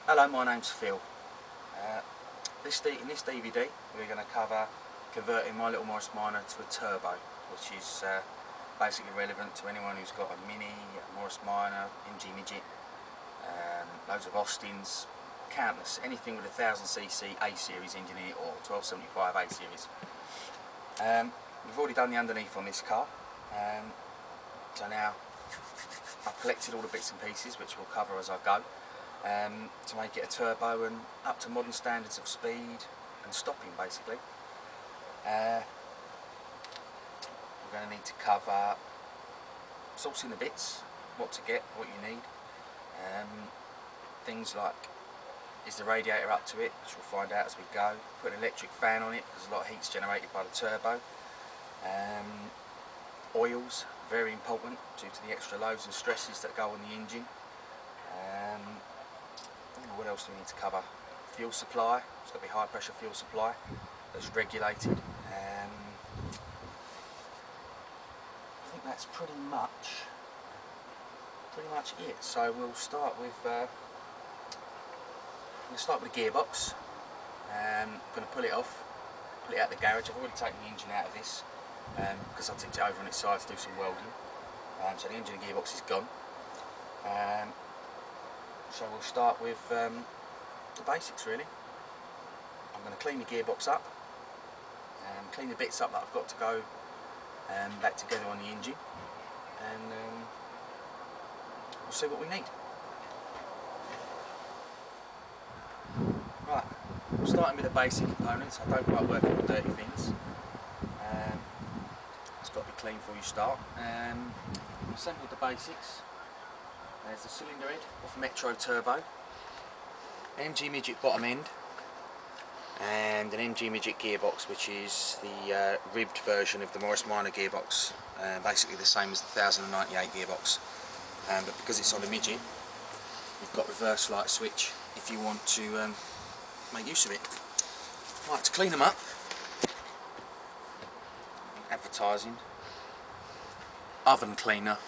Hello, my name's Phil. In this DVD we're going to cover converting my little Morris Minor to a turbo, which is basically relevant to anyone who's got a Mini, a Morris Minor, Midget, loads of Austins, countless, anything with a 1000cc A-series engine in it or 1275 A-series. We've already done the underneath on this car, so now I've collected all the bits and pieces which we'll cover as I go. To make it a turbo and up to modern standards of speed and stopping, basically. We're going to need to cover sourcing the bits, what to get, what you need, things like, is the radiator up to it, which we'll find out as we go, put an electric fan on it because a lot of heat's generated by the turbo, oils, very important due to the extra loads and stresses that go on the engine. What else do we need to cover? Fuel supply. It's got to be high pressure fuel supply that's regulated. I think that's pretty much it. So we'll start with the gearbox. I'm going to pull it off, pull it out of the garage. I've already taken the engine out of this because I tipped it over on its side to do some welding. So the engine and gearbox is gone. So we'll start with the basics, really. I'm going to clean the gearbox up, clean the bits up that I've got to go back together on the engine, and we'll see what we need. Right, starting with the basic components. I don't like working with dirty things. It's got to be clean before you start. Assembled the basics. There's the cylinder head off Metro Turbo, MG Midget bottom end, and an MG Midget gearbox, which is the ribbed version of the Morris Minor gearbox, basically the same as the 1098 gearbox, but because it's on a Midget, you've got reverse light switch if you want to make use of it. Right, to clean them up, advertising, oven cleaner.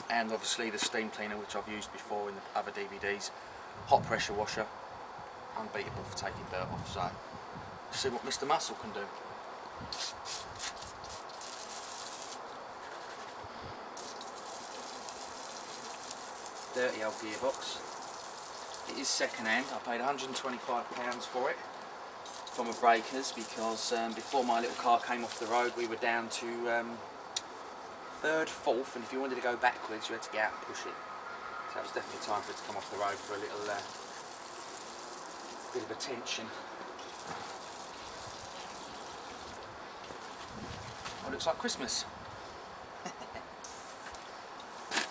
And obviously the steam cleaner, which I've used before in the other DVDs, hot pressure washer, unbeatable for taking dirt off. So let's see what Mr. Muscle can do. Dirty old gearbox. It is second hand. I paid £125 for it from a breakers because before my little car came off the road we were down to third, fourth, and if you wanted to go backwards you had to get out and push it. So it was definitely time for it to come off the road for a little bit of attention. Oh, it looks like Christmas.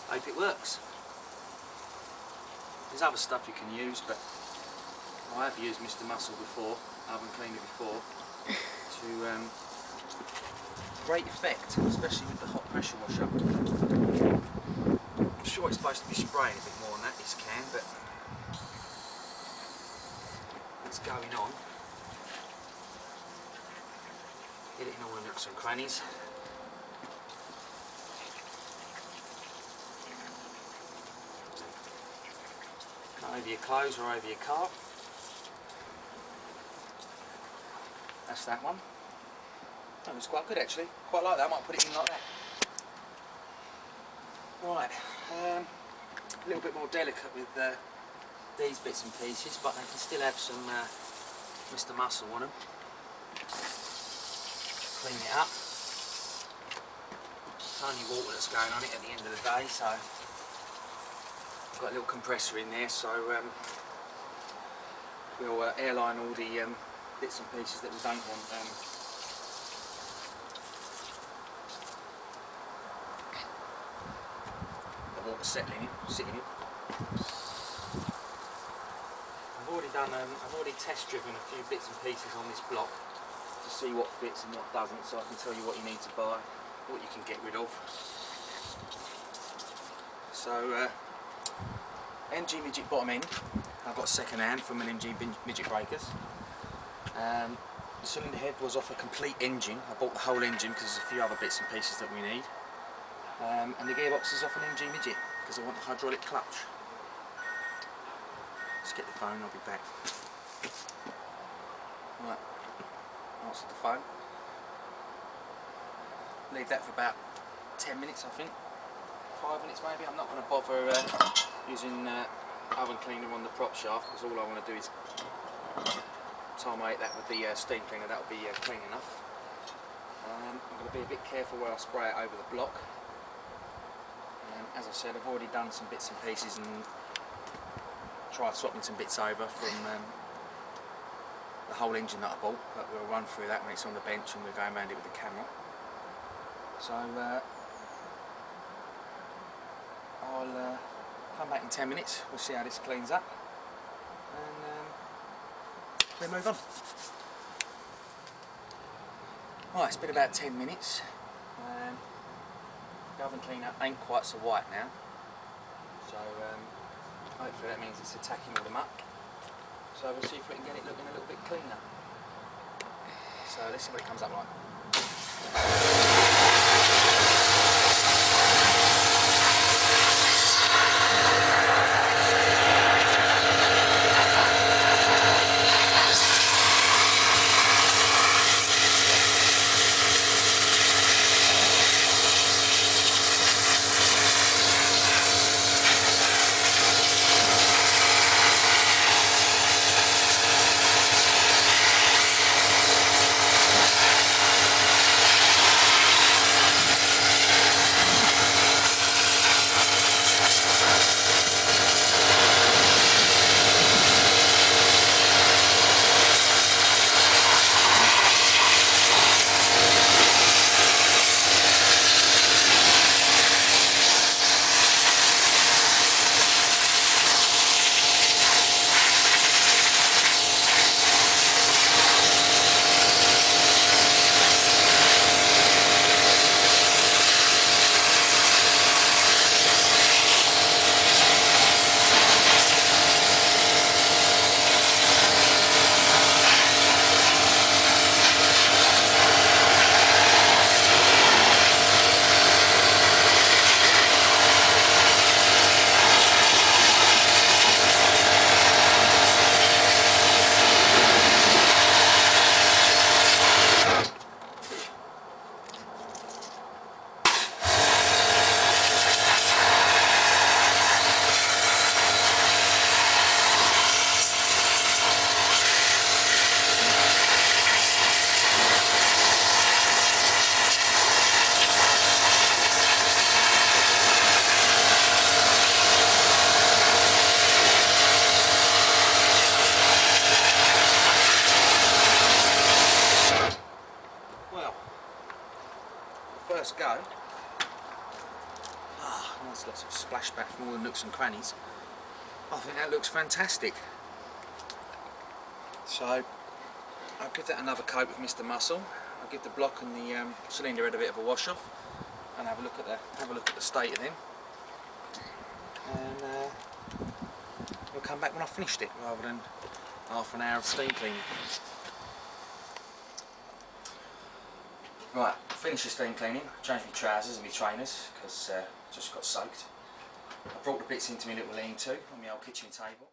Hope it works. There's other stuff you can use, but I have used Mr. Muscle before, oven cleaner before, to great effect, especially with the hot pressure washer. I'm sure it's supposed to be spraying a bit more than that, this can, but it's going on. Get it in all the nooks and crannies. Cut over your clothes or over your car. That's that one. That was quite good actually. Quite like that. I might put it in like that. Right. A little bit more delicate with these bits and pieces, but they can still have some Mr. Muscle on them. Clean it up. It's only water that's going on it at the end of the day, so I've got a little compressor in there, so we'll airline all the bits and pieces that we don't want. Water sitting in. I've already test driven a few bits and pieces on this block to see what fits and what doesn't, so I can tell you what you need to buy, what you can get rid of. So MG Midget bottom end, I've got second hand from an MG Midget breakers. The cylinder head was off a complete engine. I bought the whole engine because there's a few other bits and pieces that we need. And the gearbox is off an MG Midget because I want the hydraulic clutch. Just get the phone, I'll be back. Right, answer the phone. Leave that for about 10 minutes, I think. 5 minutes maybe. I'm not going to bother using oven cleaner on the prop shaft, because all I want to do is timate that with the steam cleaner. That'll be clean enough. I'm going to be a bit careful where I spray it over the block. As I said, I've already done some bits and pieces and tried swapping some bits over from the whole engine that I bought, but we'll run through that when it's on the bench and we're going around it with the camera. So I'll come back in 10 minutes, we'll see how this cleans up and we'll move on. Right, it's been about 10 minutes. The oven cleaner ain't quite so white now, so hopefully that means it's attacking all the muck. So we'll see if we can get it looking a little bit cleaner. So let's see what it comes up like. First go, nice lots of splashback from all the nooks and crannies. I think that looks fantastic. So I'll give that another coat with Mr. Muscle. I'll give the block and the cylinder head a bit of a wash off, and have a look at the state of them. And we'll come back when I've finished it, rather than half an hour of steam cleaning. Right, finished the steam cleaning, changed my trousers and my trainers because just got soaked. I brought the bits into my little lean-to on my old kitchen table.